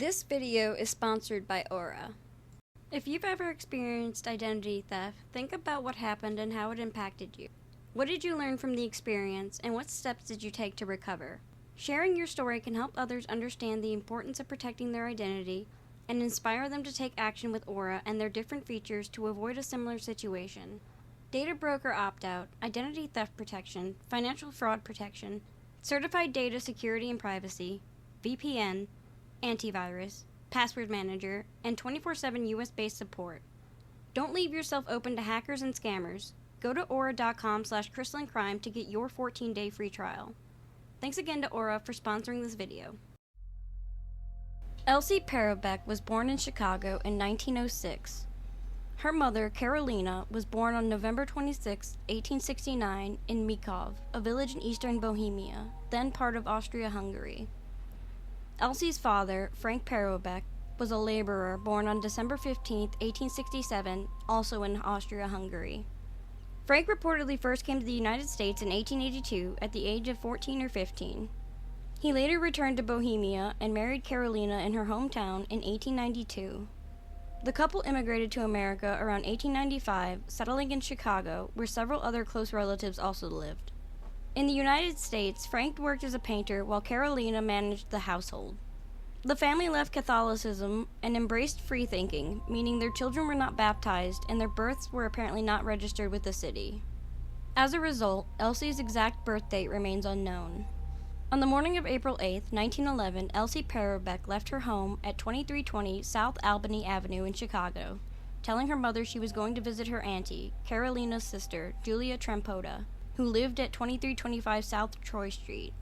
This video is sponsored by Aura. If you've ever experienced identity theft, think about what happened and how it impacted you. What did you learn from the experience, and what steps did you take to recover? Sharing your story can help others understand the importance of protecting their identity and inspire them to take action with Aura and their different features to avoid a similar situation. Data broker opt-out, identity theft protection, financial fraud protection, certified data security and privacy, VPN, antivirus, password manager, and 24/7 US-based support. Don't leave yourself open to hackers and scammers. Go to aura.com/KrystlynCrime to get your 14-day free trial. Thanks again to Aura for sponsoring this video. Elsie Paroubek was born in Chicago in 1906. Her mother, Karolina, was born on November 26, 1869, in Mikov, a village in eastern Bohemia, then part of Austria-Hungary. Elsie's father, Frank Paroubek, was a laborer born on December 15, 1867, also in Austria-Hungary. Frank reportedly first came to the United States in 1882 at the age of 14 or 15. He later returned to Bohemia and married Karolina in her hometown in 1892. The couple immigrated to America around 1895, settling in Chicago, where several other close relatives also lived. In the United States, Frank worked as a painter while Karolina managed the household. The family left Catholicism and embraced free-thinking, meaning their children were not baptized and their births were apparently not registered with the city. As a result, Elsie's exact birth date remains unknown. On the morning of April 8, 1911, Elsie Paroubek left her home at 2320 South Albany Avenue in Chicago, telling her mother she was going to visit her auntie, Karolina's sister, Julia Trempota, who lived at 2325 South Troy Street.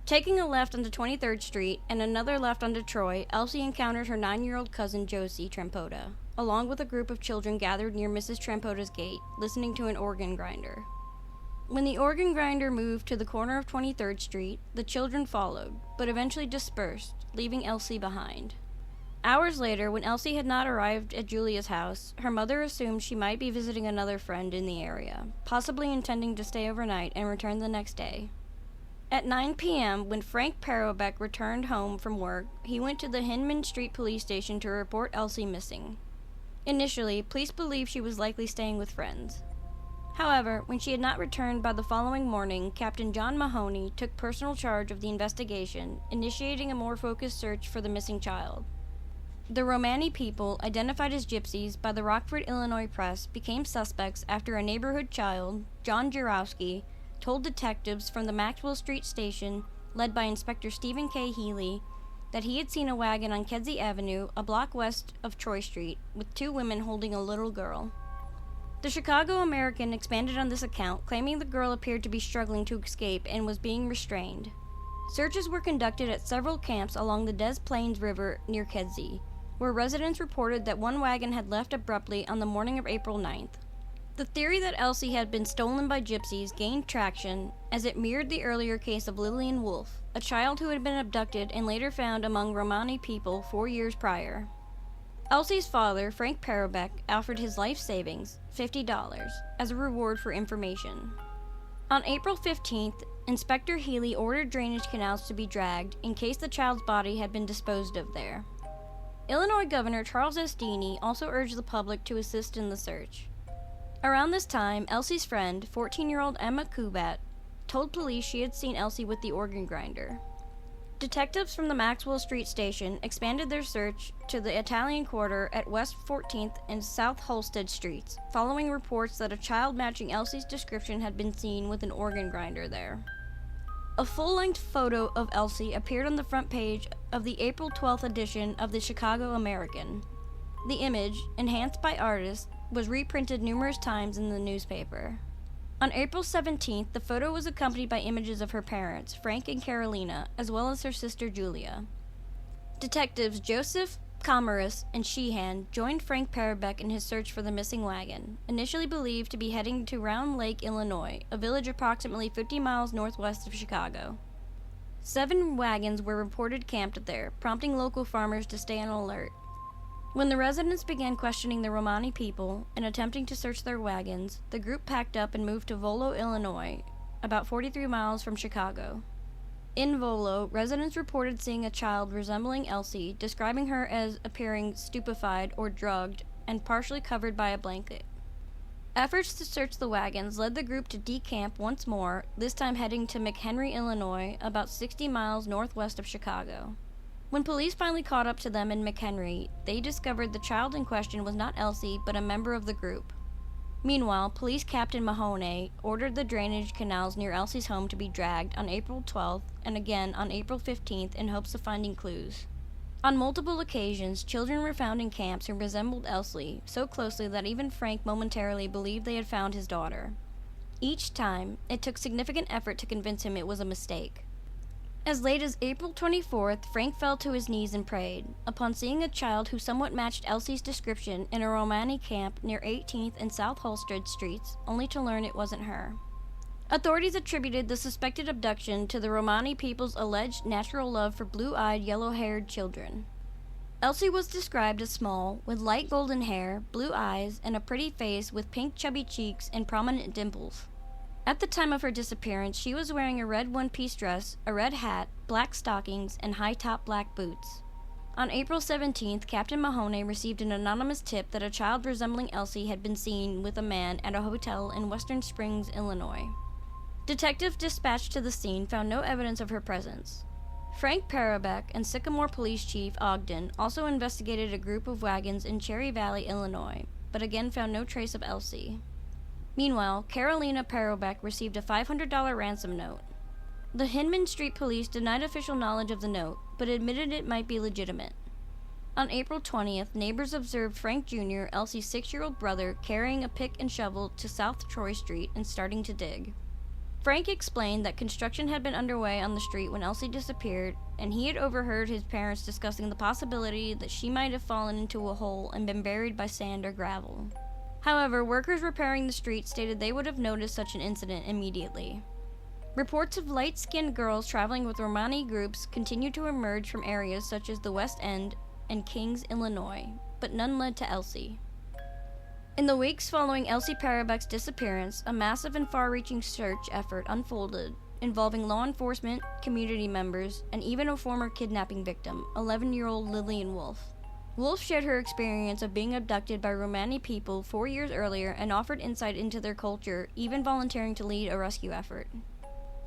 Taking a left onto 23rd Street and another left onto Troy, Elsie encountered her 9-year-old cousin Josie Trempota, along with a group of children gathered near Mrs. Trempota's gate, listening to an organ grinder. When the organ grinder moved to the corner of 23rd Street, the children followed, but eventually dispersed, leaving Elsie behind. Hours later, when Elsie had not arrived at Julia's house, her mother assumed she might be visiting another friend in the area, possibly intending to stay overnight and return the next day. At 9 p.m., when Frank Paroubek returned home from work, he went to the Hinman Street police station to report Elsie missing. Initially, police believed she was likely staying with friends. However, when she had not returned by the following morning, Captain John Mahoney took personal charge of the investigation, initiating a more focused search for the missing child. The Romani people, identified as gypsies by the Rockford, Illinois press, became suspects after a neighborhood child, John Jurowski, told detectives from the Maxwell Street station, led by Inspector Stephen K. Healy, that he had seen a wagon on Kedzie Avenue, a block west of Troy Street, with 2 women holding a little girl. The Chicago American expanded on this account, claiming the girl appeared to be struggling to escape and was being restrained. Searches were conducted at several camps along the Des Plaines River near Kedzie, where residents reported that one wagon had left abruptly on the morning of April 9th. The theory that Elsie had been stolen by gypsies gained traction as it mirrored the earlier case of Lillian Wolfe, a child who had been abducted and later found among Romani people 4 years prior. Elsie's father, Frank Paroubek, offered his life savings, $50, as a reward for information. On April 15th, Inspector Healy ordered drainage canals to be dragged in case the child's body had been disposed of there. Illinois Governor Charles S. Deeney also urged the public to assist in the search. Around this time, Elsie's friend, 14-year-old Emma Kubat, told police she had seen Elsie with the organ grinder. Detectives from the Maxwell Street station expanded their search to the Italian Quarter at West 14th and South Holstead Streets, following reports that a child matching Elsie's description had been seen with an organ grinder there. A full-length photo of Elsie appeared on the front page of the April 12th edition of the Chicago American. The image, enhanced by artists, was reprinted numerous times in the newspaper. On April 17th, the photo was accompanied by images of her parents, Frank and Karolina, as well as her sister Julia. Detectives Joseph Kamaris and Sheehan joined Frank Paroubek in his search for the missing wagon, initially believed to be heading to Round Lake, Illinois, a village approximately 50 miles northwest of Chicago. 7 wagons were reported camped there, prompting local farmers to stay on alert. When the residents began questioning the Romani people and attempting to search their wagons, the group packed up and moved to Volo, Illinois, about 43 miles from Chicago. In Volo, residents reported seeing a child resembling Elsie, describing her as appearing stupefied or drugged and partially covered by a blanket. Efforts to search the wagons led the group to decamp once more, this time heading to McHenry, Illinois, about 60 miles northwest of Chicago. When police finally caught up to them in McHenry, they discovered the child in question was not Elsie, but a member of the group. Meanwhile, Police Captain Mahoney ordered the drainage canals near Elsie's home to be dragged on April 12th and again on April 15th in hopes of finding clues. On multiple occasions, children were found in camps who resembled Elsie so closely that even Frank momentarily believed they had found his daughter. Each time, it took significant effort to convince him it was a mistake. As late as April 24th, Frank fell to his knees and prayed, upon seeing a child who somewhat matched Elsie's description in a Romani camp near 18th and South Halsted Streets, only to learn it wasn't her. Authorities attributed the suspected abduction to the Romani people's alleged natural love for blue-eyed, yellow-haired children. Elsie was described as small, with light golden hair, blue eyes, and a pretty face with pink chubby cheeks and prominent dimples. At the time of her disappearance, she was wearing a red one-piece dress, a red hat, black stockings, and high-top black boots. On April 17th, Captain Mahoney received an anonymous tip that a child resembling Elsie had been seen with a man at a hotel in Western Springs, Illinois. Detectives dispatched to the scene found no evidence of her presence. Frank Paroubek and Sycamore Police Chief Ogden also investigated a group of wagons in Cherry Valley, Illinois, but again found no trace of Elsie. Meanwhile, Krystlynn Paroubek received a $500 ransom note. The Hinman Street Police denied official knowledge of the note, but admitted it might be legitimate. On April 20th, neighbors observed Frank Jr., Elsie's 6-year-old brother, carrying a pick and shovel to South Troy Street and starting to dig. Frank explained that construction had been underway on the street when Elsie disappeared, and he had overheard his parents discussing the possibility that she might have fallen into a hole and been buried by sand or gravel. However, workers repairing the street stated they would have noticed such an incident immediately. Reports of light-skinned girls traveling with Romani groups continued to emerge from areas such as the West End and Kings, Illinois, but none led to Elsie. In the weeks following Elsie Paroubek's disappearance, a massive and far-reaching search effort unfolded, involving law enforcement, community members, and even a former kidnapping victim, 11-year-old Lillian Wolfe. Wolfe shared her experience of being abducted by Romani people 4 years earlier and offered insight into their culture, even volunteering to lead a rescue effort.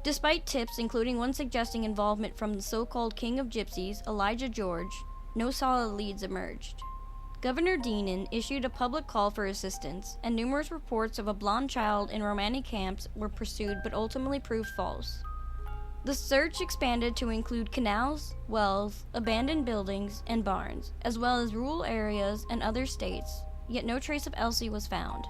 Despite tips, including one suggesting involvement from the so-called King of Gypsies, Elijah George, no solid leads emerged. Governor Deenan issued a public call for assistance, and numerous reports of a blonde child in Romani camps were pursued but ultimately proved false. The search expanded to include canals, wells, abandoned buildings, and barns, as well as rural areas and other states, yet no trace of Elsie was found.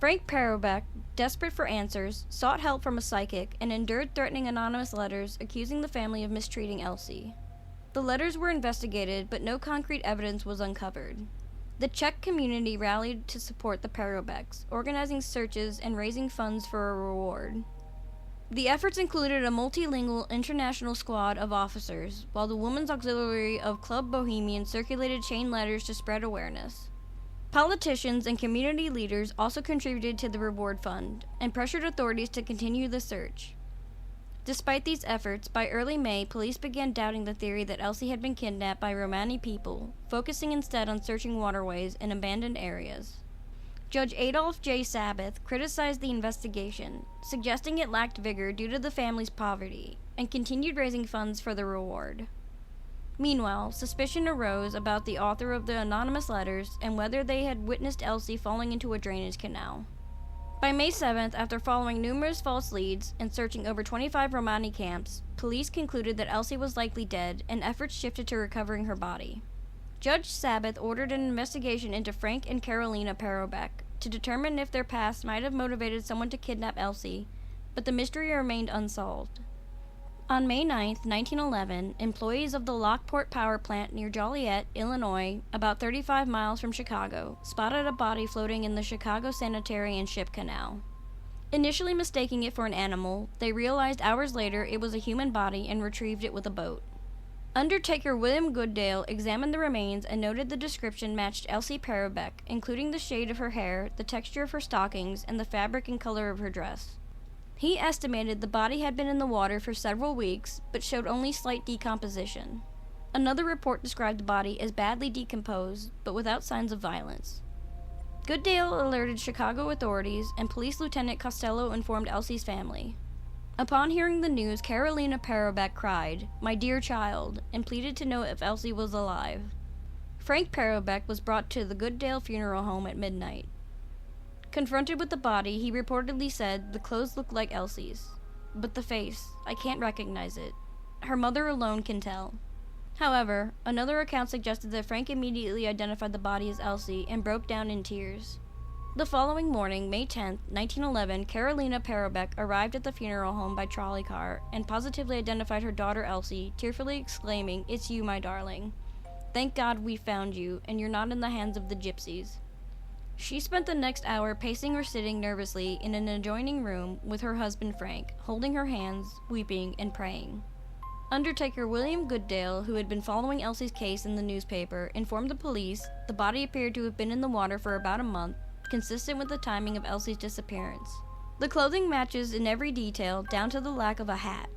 Frank Paroubek, desperate for answers, sought help from a psychic and endured threatening anonymous letters accusing the family of mistreating Elsie. The letters were investigated, but no concrete evidence was uncovered. The Czech community rallied to support the Paroubeks, organizing searches and raising funds for a reward. The efforts included a multilingual international squad of officers, while the Women's Auxiliary of Club Bohemian circulated chain letters to spread awareness. Politicians and community leaders also contributed to the reward fund, and pressured authorities to continue the search. Despite these efforts, by early May, police began doubting the theory that Elsie had been kidnapped by Romani people, focusing instead on searching waterways and abandoned areas. Judge Adolph J. Sabbath criticized the investigation, suggesting it lacked vigor due to the family's poverty, and continued raising funds for the reward. Meanwhile, suspicion arose about the author of the anonymous letters and whether they had witnessed Elsie falling into a drainage canal. By May 7th, after following numerous false leads and searching over 25 Romani camps, police concluded that Elsie was likely dead, and efforts shifted to recovering her body. Judge Sabbath ordered an investigation into Frank and Krystlynn Paroubek to determine if their past might have motivated someone to kidnap Elsie, but the mystery remained unsolved. On May 9, 1911, employees of the Lockport Power Plant near Joliet, Illinois, about 35 miles from Chicago, spotted a body floating in the Chicago Sanitary and Ship Canal. Initially mistaking it for an animal, they realized hours later it was a human body and retrieved it with a boat. Undertaker William Goodale examined the remains and noted the description matched Elsie Paroubek, including the shade of her hair, the texture of her stockings, and the fabric and color of her dress. He estimated the body had been in the water for several weeks, but showed only slight decomposition. Another report described the body as badly decomposed, but without signs of violence. Goodale alerted Chicago authorities, and Police Lieutenant Costello informed Elsie's family. Upon hearing the news, Carolina Paroubek cried, "My dear child," and pleaded to know if Elsie was alive. Frank Paroubek was brought to the Goodale funeral home at midnight. Confronted with the body, he reportedly said, "The clothes look like Elsie's. But the face, I can't recognize it. Her mother alone can tell." However, another account suggested that Frank immediately identified the body as Elsie and broke down in tears. The following morning, May 10, 1911, Carolina Paroubek arrived at the funeral home by trolley car and positively identified her daughter Elsie, tearfully exclaiming, "It's you, my darling. Thank God we found you, and you're not in the hands of the gypsies." She spent the next hour pacing or sitting nervously in an adjoining room with her husband Frank, holding her hands, weeping, and praying. Undertaker William Goodale, who had been following Elsie's case in the newspaper, informed the police the body appeared to have been in the water for about a month, consistent with the timing of Elsie's disappearance. The clothing matches in every detail, down to the lack of a hat.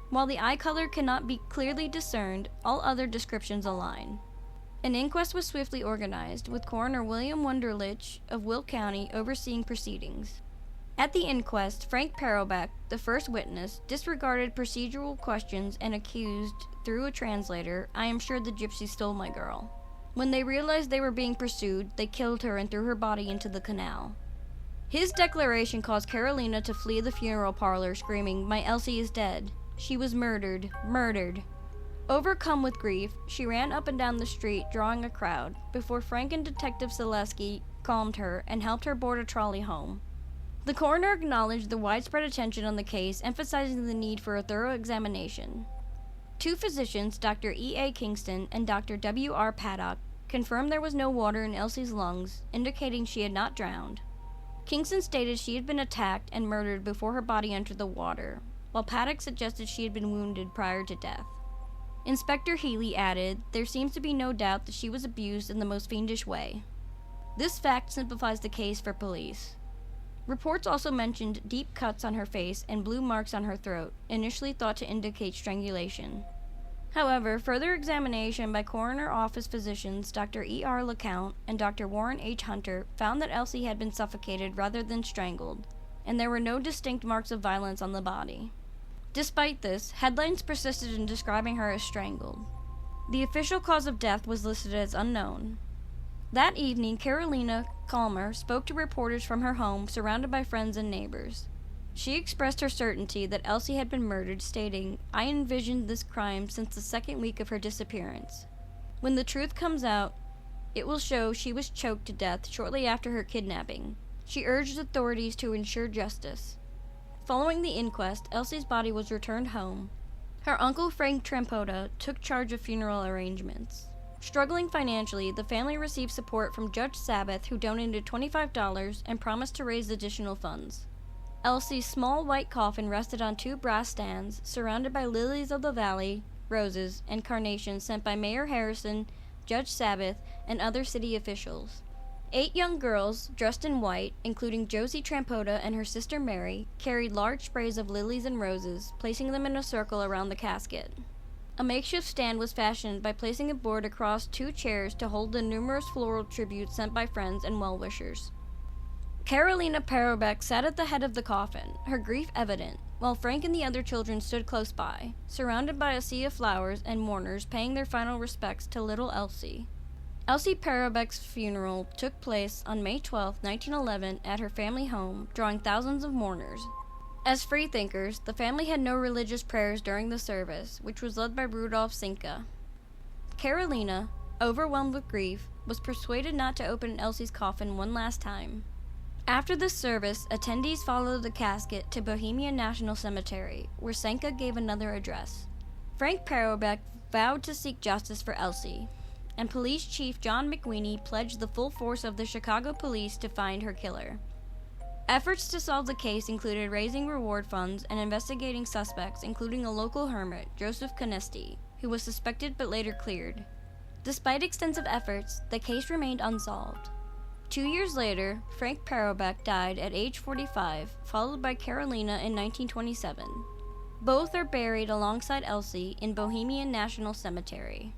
While the eye color cannot be clearly discerned, all other descriptions align. An inquest was swiftly organized, with Coroner William Wunderlich of Will County overseeing proceedings. At the inquest, Frank Paroubek, the first witness, disregarded procedural questions and accused, through a translator, "I am sure the gypsies stole my girl." When they realized they were being pursued, they killed her and threw her body into the canal. His declaration caused Carolina to flee the funeral parlor, screaming, "My Elsie is dead. She was murdered, murdered." Overcome with grief, she ran up and down the street, drawing a crowd, before Frank and Detective Selesky calmed her and helped her board a trolley home. The coroner acknowledged the widespread attention on the case, emphasizing the need for a thorough examination. Two physicians, Dr. E.A. Kingston and Dr. W.R. Paddock, confirmed there was no water in Elsie's lungs, indicating she had not drowned. Kingston stated she had been attacked and murdered before her body entered the water, while Paddock suggested she had been wounded prior to death. Inspector Healy added, "There seems to be no doubt that she was abused in the most fiendish way." This fact simplifies the case for police. Reports also mentioned deep cuts on her face and blue marks on her throat, initially thought to indicate strangulation. However, further examination by coroner office physicians Dr. E.R. LeCount and Dr. Warren H. Hunter found that Elsie had been suffocated rather than strangled, and there were no distinct marks of violence on the body. Despite this, headlines persisted in describing her as strangled. The official cause of death was listed as unknown. That evening, Carolina Calmer spoke to reporters from her home, surrounded by friends and neighbors. She expressed her certainty that Elsie had been murdered, stating, "I envisioned this crime since the second week of her disappearance. When the truth comes out, it will show she was choked to death shortly after her kidnapping." She urged authorities to ensure justice. Following the inquest, Elsie's body was returned home. Her uncle Frank Trampota took charge of funeral arrangements. Struggling financially, the family received support from Judge Sabbath, who donated $25 and promised to raise additional funds. Elsie's small white coffin rested on two brass stands, surrounded by lilies of the valley, roses, and carnations sent by Mayor Harrison, Judge Sabbath, and other city officials. 8 young girls, dressed in white, including Josie Trampota and her sister Mary, carried large sprays of lilies and roses, placing them in a circle around the casket. A makeshift stand was fashioned by placing a board across 2 chairs to hold the numerous floral tributes sent by friends and well-wishers. Carolina Paroubek sat at the head of the coffin, her grief evident, while Frank and the other children stood close by, surrounded by a sea of flowers and mourners paying their final respects to little Elsie. Elsie Paroubek's funeral took place on May 12, 1911, at her family home, drawing thousands of mourners. As freethinkers, the family had no religious prayers during the service, which was led by Rudolf Sinka. Carolina, overwhelmed with grief, was persuaded not to open Elsie's coffin one last time. After the service, attendees followed the casket to Bohemia National Cemetery, where Senka gave another address. Frank Paroubek vowed to seek justice for Elsie, and Police Chief John McWeeny pledged the full force of the Chicago police to find her killer. Efforts to solve the case included raising reward funds and investigating suspects, including a local hermit, Joseph Canesti, who was suspected but later cleared. Despite extensive efforts, the case remained unsolved. 2 years later, Frank Paroubek died at age 45, followed by Karolina in 1927. Both are buried alongside Elsie in Bohemian National Cemetery.